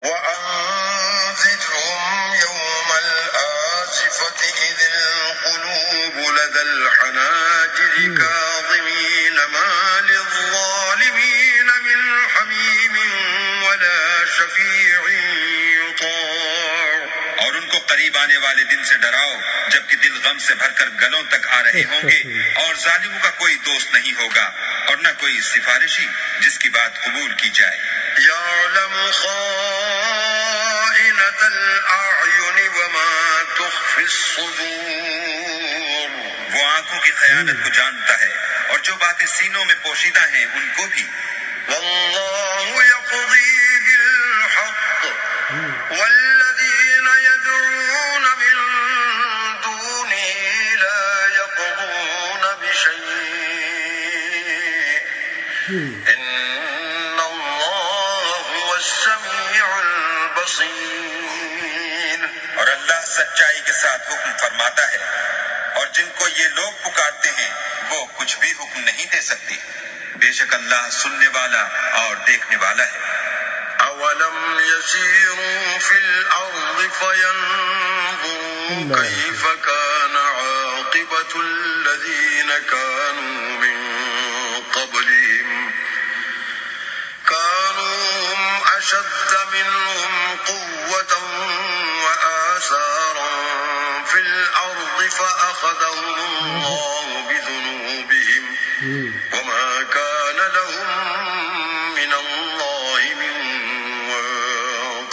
وأنذرهم يوم الآزفة إذ القلوب لدى الحناجر كاظمين ما للظالمين من حميم ولا شفيع يطاع. اور ان کو قریب آنے والے دن سے ڈراؤ جبکہ دل غم سے بھر کر گلوں تک آ رہے ہوں گے، اور ظالموں کا کوئی دوست نہیں ہوگا اور نہ کوئی سفارشی جس کی بات قبول کی جائے. يعلم خائنة الأعين وما تخفي الصدور. وہ آنکھوں کی خیانت کو جانتا ہے اور جو باتیں سینوں میں پوشیدہ ہیں ان کو بھی. واللہ يقضي بالحق والذین يدعون من دونه لا يقضون بشيء ان اللہ هو السمیع البصیر. اور اللہ سچائی کے ساتھ حکم فرماتا ہے اور جن کو یہ لوگ پکارتے ہیں وہ کچھ بھی حکم نہیں دے سکتے، بے شک اللہ سننے والا اور دیکھنے والا ہے. اولم يسيروا في الارض فينظروا كيف كان عاقبة الذين كانوا من قبلهم كانوا هم اشد منهم قوة وآثارا في الارض فاخذهم الله بذنوبهم وما كان لهم من الله من واق.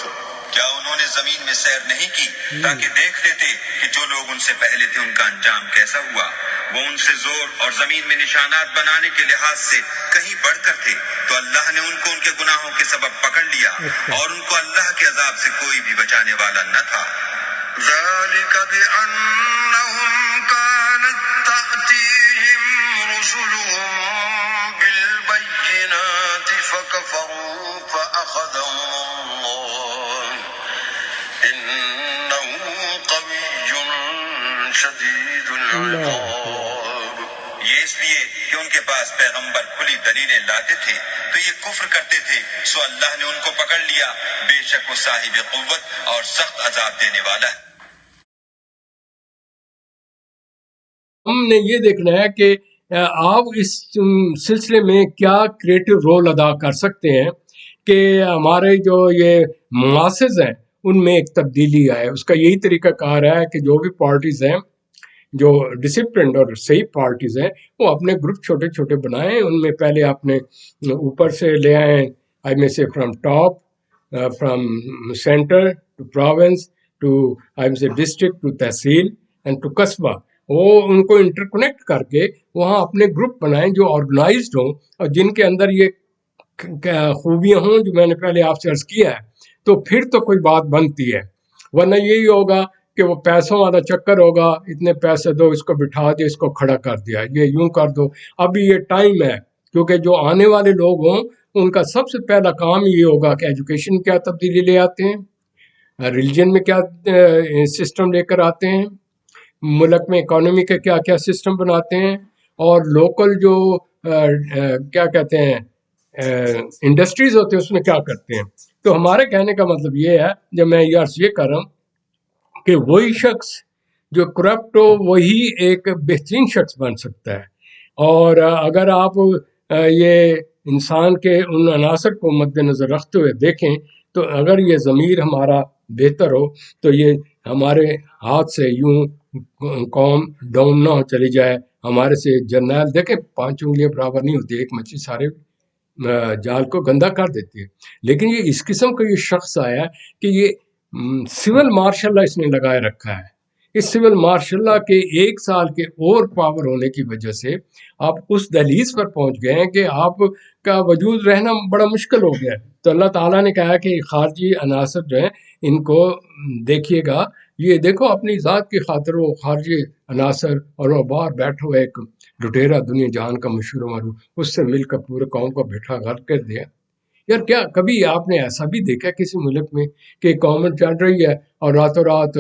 کیا انہوں نے زمین میں سیر نہیں کی تاکہ دیکھ لیتے کہ جو لوگ ان سے پہلے تھے ان کا انجام کیسا ہوا؟ وہ ان سے زور اور زمین میں نشانات بنانے کے لحاظ سے کہیں بڑھ کر تھے، تو اللہ نے ان کو ان کے گناہوں کے سبب پکڑ لیا اور ان کو اللہ کے عذاب سے کوئی بھی بچانے والا نہ تھا. ذلك بأنهم كانت تأتيهم رسلهم بالبينات فكفروا فأخذهم الله إنه قوي شديد العقاب. یہ اس لیے کہ ان کے پاس پیغمبر کھلی دلیلیں لاتے تھے تو یہ کفر کرتے تھے، سو اللہ نے ان کو پکڑ لیا، بے شک وہ صاحب قوت اور سخت عذاب دینے والا ہے. ہم نے یہ دیکھنا ہے کہ آپ اس سلسلے میں کیا کریٹو رول ادا کر سکتے ہیں کہ ہمارے جو یہ ماسز ہیں ان میں ایک تبدیلی آئے. اس کا یہی طریقہ کار ہے کہ جو بھی پارٹیز ہیں جو ڈسپلنڈ اور صحیح پارٹیز ہیں وہ اپنے گروپ چھوٹے چھوٹے بنائیں. ان میں پہلے اپنے اوپر سے لے آئیں، آئی میں سے from top, from centre to province to آئی میں سے district to tehsil and to qasba. وہ ان کو انٹرکنیکٹ کر کے وہاں اپنے گروپ بنائیں جو آرگنائزڈ ہوں اور جن کے اندر یہ خوبیاں ہوں جو میں نے پہلے آپ سے عرض کیا ہے، تو پھر تو کوئی بات بنتی ہے. ورنہ یہی ہوگا کہ وہ پیسوں والا چکر ہوگا، اتنے پیسے دو، اس کو بٹھا دیا، اس کو کھڑا کر دیا، یہ یوں کر دو. ابھی یہ ٹائم ہے کیونکہ جو آنے والے لوگ ہوں ان کا سب سے پہلا کام یہ ہوگا کہ ایجوکیشن کیا تبدیلی لے آتے ہیں، ریلیجن میں کیا سسٹم لے کر آتے ہیں، ملک میں اکانومی کے کیا کیا سسٹم بناتے ہیں، اور لوکل جو کیا کہتے ہیں انڈسٹریز ہوتے ہیں اس میں کیا کرتے ہیں. تو ہمارے کہنے کا مطلب یہ ہے، جب میں یہ عرض یہ کر رہا ہوں کہ وہی شخص جو کرپٹ ہو وہی ایک بہترین شخص بن سکتا ہے. اور اگر آپ یہ انسان کے ان عناصر کو مد نظر رکھتے ہوئے دیکھیں تو اگر یہ ضمیر ہمارا بہتر ہو تو یہ ہمارے ہاتھ سے یوں قوم ڈاؤن نہ ہو چلی جائے. ہمارے سے جرنیل دیکھیں 5 انگلیاں برابر نہیں ہوتی، ایک مچھلی سارے جال کو گندا کر دیتی ہے. لیکن یہ اس قسم کا یہ شخص آیا کہ یہ سول مارشل لا اس نے لگائے رکھا ہے. اس سول مارشل لا کے 1 سال کے اوور پاور ہونے کی وجہ سے آپ اس دہلیز پر پہنچ گئے ہیں کہ آپ کا وجود رہنا بڑا مشکل ہو گیا ہے. تو اللہ تعالیٰ نے کہا کہ خارجی عناصر جو ہیں ان کو دیکھیے گا، یہ دیکھو اپنی ذات کی خاطر وہ خارجی عناصر اور وہ باہر بیٹھا ہوا ایک لٹیرا دنیا جہان کا مشہور و معروف، اس سے مل کر پورے قوم کو بیٹھا غرق کر دیا. یار کیا کبھی آپ نے ایسا بھی دیکھا کسی ملک میں کہ گورنمنٹ چل رہی ہے اور راتوں رات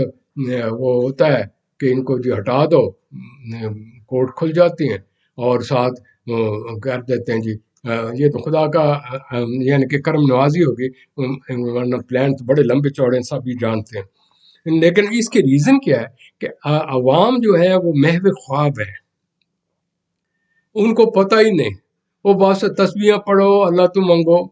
وہ ہوتا ہے کہ ان کو جو ہٹا دو، کورٹ کھل جاتی ہیں اور ساتھ کر دیتے ہیں جی یہ تو خدا کا یعنی کہ کرم نوازی ہوگی، ورنہ پلان تو بڑے لمبے چوڑے ہیں، سب یہ جانتے ہیں۔ لیکن اس کے ریزن کیا ہے کہ عوام جو ہے وہ محو خواب ہے، ان کو پتہ ہی نہیں، وہ بہت سے تسبیحاں پڑھو، اللہ تو منگو،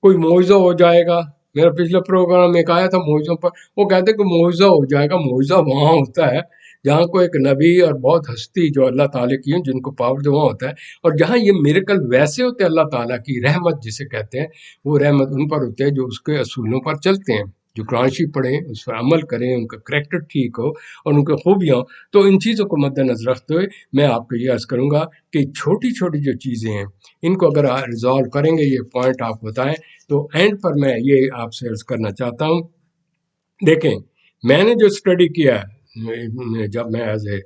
کوئی معجزہ ہو جائے گا۔ میرا پچھلے پروگرام میں ایک آیا تھا معجزوں پر، وہ کہتے ہیں کہ معجزہ ہو جائے گا۔ معجزہ وہاں ہوتا ہے جہاں کوئی ایک نبی اور بہت ہستی جو اللہ تعالیٰ کی ہیں جن کو پاور جو وہاں ہوتا ہے، اور جہاں یہ میریکل ویسے ہوتے ہیں اللہ تعالیٰ کی رحمت جسے کہتے ہیں، وہ رحمت ان پر ہوتے ہیں جو اس کے اصولوں پر چلتے ہیں، جو قرآن شریف پڑھیں، اس پر عمل کریں، ان کا کریکٹر ٹھیک ہو اور ان کی خوبیاں ہوں۔ تو ان چیزوں کو مد نظر رکھتے ہوئے میں آپ کو یہ عرض کروں گا کہ چھوٹی چھوٹی جو چیزیں ہیں ان کو اگر ریزالو کریں گے، یہ پوائنٹ آپ بتائیں، تو اینڈ پر میں یہ آپ سے عرض کرنا چاہتا ہوں۔ دیکھیں، میں نے جو اسٹڈی کیا ہے، جب میں ایز اے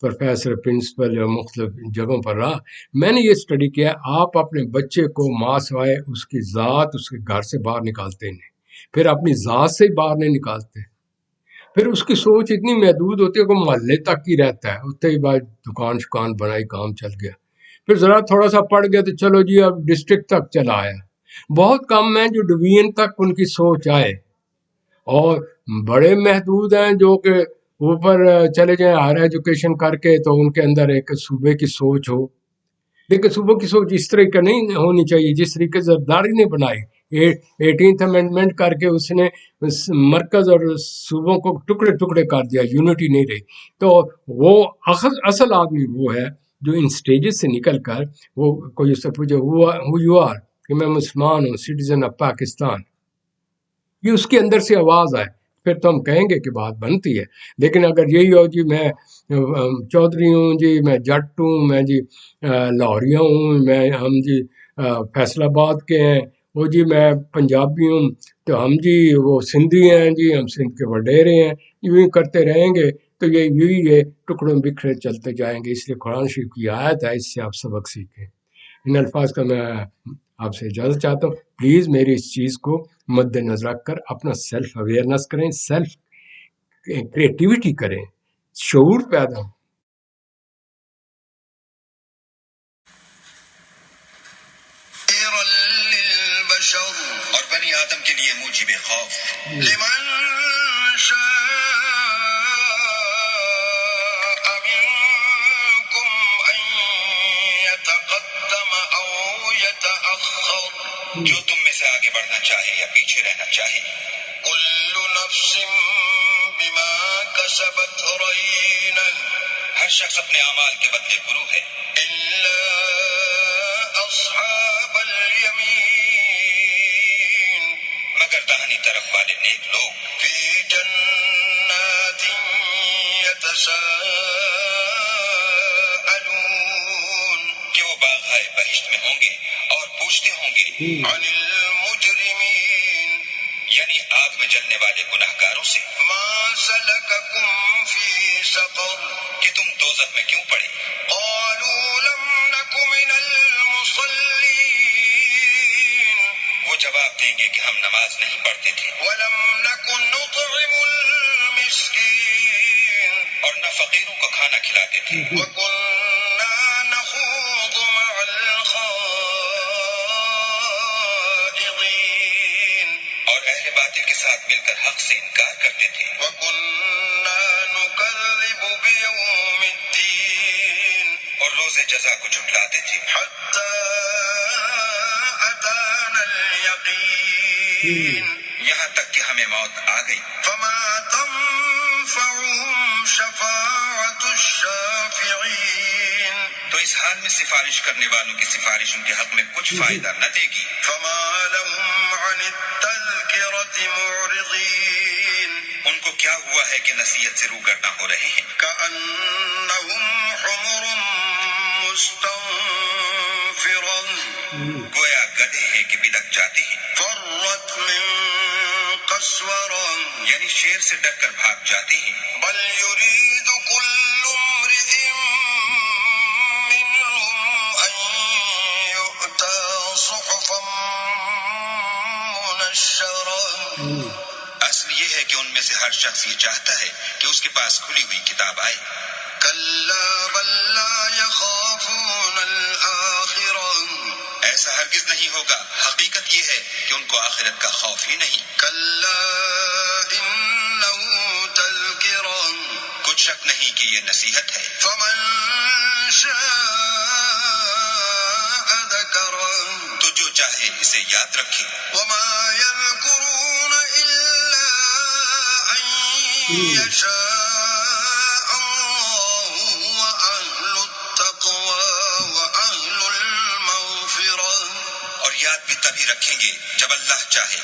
پروفیسر پرنسپل یا مختلف جگہوں پر رہا، میں نے یہ اسٹڈی کیا، آپ اپنے بچے کو ماں سوائے اس کی ذات اس کے گھر سے باہر نکالتے نہیں، پھر اپنی ذات سے باہر نہیں نکالتے، پھر اس کی سوچ اتنی محدود ہوتی ہے کہ محلے تک ہی رہتا ہے، اتنے ہی بعد دکان بنائی، کام چل گیا، پھر ذرا تھوڑا سا پڑھ گیا تو چلو جی اب ڈسٹرکٹ تک چلا آیا۔ بہت کم ہیں جو ڈویژن تک ان کی سوچ آئے، اور بڑے محدود ہیں جو کہ اوپر چلے جائیں ہائر ایجوکیشن کر کے، تو ان کے اندر ایک صوبے کی سوچ ہو، لیکن صوبوں کی سوچ اس طرح کا نہیں ہونی چاہیے جس طریقے سے زرداری نے بنائی۔ 18th امینڈمنٹ کر کے اس نے مرکز اور صوبوں کو ٹکڑے ٹکڑے کر دیا، یونٹی نہیں رہی۔ تو وہ اصل آدمی وہ ہے جو ان سٹیجز سے نکل کر، وہ کوئی اس سے پوچھے ہو یو آر، کہ میں مسلمان ہوں، سٹیزن آف پاکستان، یہ اس کے اندر سے آواز آئے، پھر تو ہم کہیں گے کہ بات بنتی ہے۔ لیکن اگر یہی ہو جی میں چودھری ہوں، جی میں جٹ ہوں، میں جی لاہوریہ ہوں، ہم جی فیصل آباد کے ہیں، وہ جی میں پنجابی ہوں، تو ہم جی وہ سندھی ہیں، جی ہم سندھ کے وڈیرے ہیں، یوں ہی کرتے رہیں گے تو یہ ٹکڑوں بکھرے چلتے جائیں گے۔ اس لیے قرآن شریف کی آیت ہے، اس سے آپ سبق سیکھیں۔ ان الفاظ کا میں آپ سے اجازت چاہتا ہوں، پلیز میری اس چیز کو مد نظر رکھ کر اپنا سیلف اویئرنیس کریں، سیلف کریٹیوٹی کریں، شعور پیدا ہو۔ للبشر، اور بنی آدم کے لیے موجب خوف، لمن شاء منكم ان يتقدم او يتأخر، جو تم میں سے آگے بڑھنا چاہے یا پیچھے رہنا چاہے۔ كل نفس بما كسبت رهينة، ہر شخص اپنے اعمال کے بدلے گرو ہے، الا اصحاب الیمین، مگر داہنی طرف والے نیک لوگ، فی جنات یتساءلون، کہ وہ باغائے بہشت میں ہوں گے اور پوچھتے ہوں گے، عن المجرمین، یعنی آگ میں جلنے والے گناہگاروں سے، ما سلککم فی سقر، کہ تم دوزخ میں کیوں پڑے؟ قالوا لم نک من المصلین، وہ جواب دیں گے کہ ہم نماز نہیں پڑھتے تھے، ولم نک نطعم المسکین، اور نہ فقیروں کو کھانا کھلاتے تھے، وکننا نخوض مع الخائضین، اور اہل باطل کے ساتھ مل کر حق سے انکار کرتے تھے، وَكُنَّا نُكَذِّبُ بِيَوْمِ الدِّينِ، اور روز جزا کو جھٹلاتے تھے، حَتَّى أَتَانَا الْيَقِينُ، یہاں تک کہ ہمیں موت آ گئی، فَمَا تَنفَعُهُمْ شَفَاعَةُ الشَّافِعِينَ، تو اس حال میں سفارش کرنے والوں کی سفارش ان کے حق میں کچھ فائدہ نہ دے گی، فَمَا لَهُمْ عَنِ التَّذْكِرَةِ مُعْرِضِينَ، ان کو کیا ہوا ہے کہ نصیحت سے روگرداں ہو رہے ہیں، كَأَنَّهُمْ حُمُرٌ مُسْتَنفِرَةٌ، گویا گدھے ہیں کہ بلک جاتے ہیں، فَرَّتْ مِن قَسْوَرَةٍ، یعنی شیر سے ڈر کر بھاگ جاتے ہیں، بَلْ يُرِيدُ كُلُّ امْرِئٍ مِّنْهُمْ أَن يُؤْتَى صُحُفًا مُّنَشَّرَةً، اصل یہ ہے کہ ان میں سے ہر شخص یہ چاہتا ہے کہ اس کے پاس کھلی ہوئی کتاب آئے، کَلَّا بَل لَّا يَخَافُونَ الْآخِرَةَ، ایسا ہرگز نہیں ہوگا، حقیقت یہ ہے کہ ان کو آخرت کا خوف ہی نہیں۔ كلا إنه تذكرة کچھ شک نہیں کہ یہ نصیحت ہے۔ فمن شاء ذكره تو جو چاہے اسے یاد رکھے۔ وما يذكرون إلا أن يشاء الله وأهل التقوى وأهل المغفرة اور یاد بھی تبھی رکھیں گے جب اللہ چاہے۔